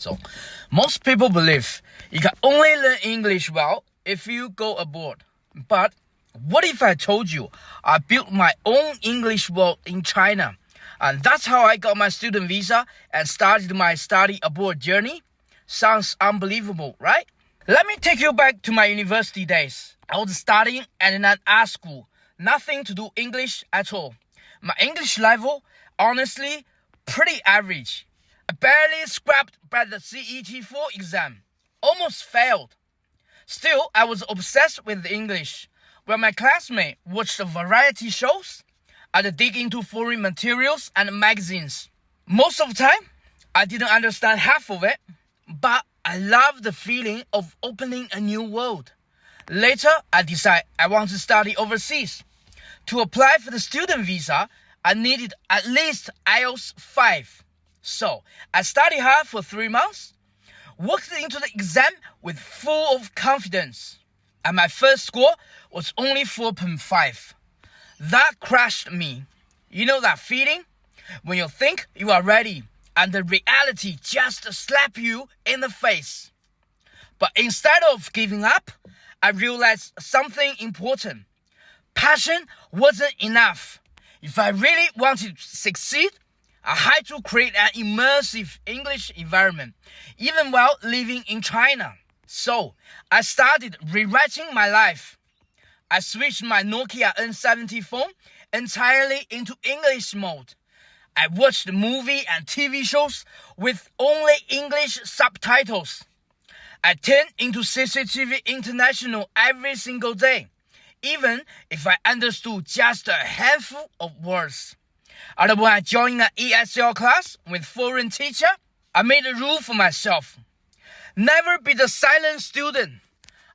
So, most people believe you can only learn English well if you go abroad. But what if I told you I built my own English world in China? And that's how I got my student visa and started my study abroad journey? Sounds unbelievable, right? Let me take you back to my university days. I was studying at an art school. Nothing to do English at all. My English level, honestly, pretty average. I barely scraped by the CET4 exam. Almost failed. Still, I was obsessed with English. When my classmates watched variety shows, I'd dig into foreign materials and magazines. Most of the time, I didn't understand half of it, but I loved the feeling of opening a new world. Later, I decided I want to study overseas. To apply for the student visa, I needed at least IELTS 5. So, I studied hard for 3 months, walked into the exam with full of confidence, and my first score was only 4.5. That crushed me. You know that feeling? When you think you are ready, and the reality just slaps you in the face. But instead of giving up, I realized something important. Passion wasn't enough. If I really wanted to succeed, I had to create an immersive English environment, even while living in China. So, I started rewriting my life. I switched my Nokia N70 phone entirely into English mode. I watched movie and TV shows with only English subtitles. I turned into CCTV International every single day, even if I understood just a handful of words. And when I joined an ESL class with foreign teacher, I made a rule for myself. Never be the silent student.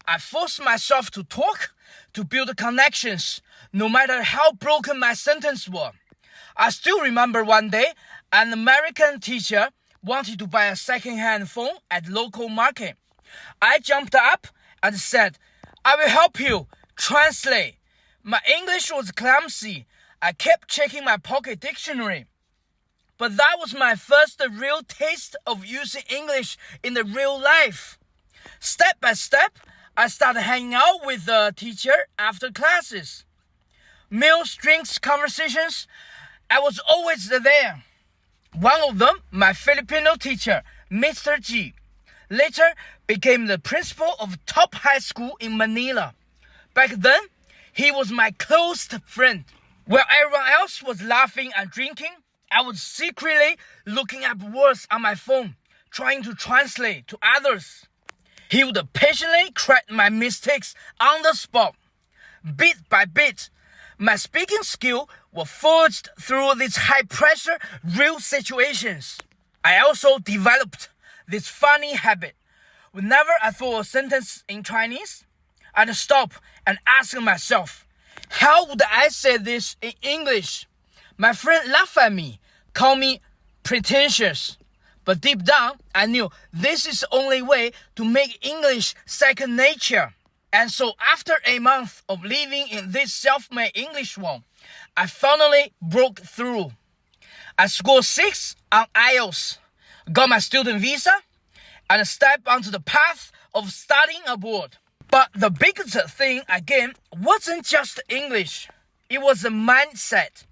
I forced myself to talk, to build connections, no matter how broken my sentences were. I still remember one day, an American teacher wanted to buy a second-hand phone at local market. I jumped up and said, "I will help you. Translate." My English was clumsy. I kept checking my pocket dictionary. But that was my first real taste of using English in the real life. Step by step, I started hanging out with the teacher after classes. Meals, drinks, conversations, I was always there. One of them, my Filipino teacher, Mr. G, later became the principal of top high school in Manila. Back then, he was my close friend. While everyone else was laughing and drinking, I was secretly looking up words on my phone, trying to translate to others. He would patiently correct my mistakes on the spot. Bit by bit, my speaking skill was forged through these high-pressure, real situations. I also developed this funny habit. Whenever I thought a sentence in Chinese, I'd stop and ask myself, how would I say this in English? My friend laughed at me, called me pretentious. But deep down, I knew this is the only way to make English second nature. And so after a month of living in this self-made English world, I finally broke through. I scored 6 on IELTS, got my student visa, and stepped onto the path of studying abroad. But the biggest thing again wasn't just English. It was a mindset.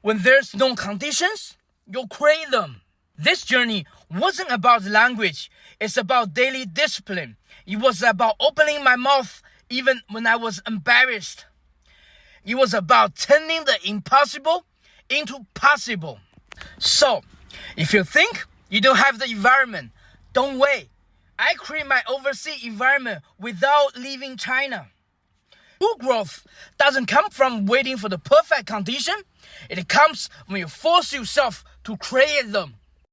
When there's no conditions, you create them. This journey wasn't about language. It's about daily discipline. It was about opening my mouth even when I was embarrassed. It was about turning the impossible into possible. So, if you think you don't have the environment, don't wait. I create my overseas environment without leaving China. True growth doesn't come from waiting for the perfect condition. It comes when you force yourself to create them.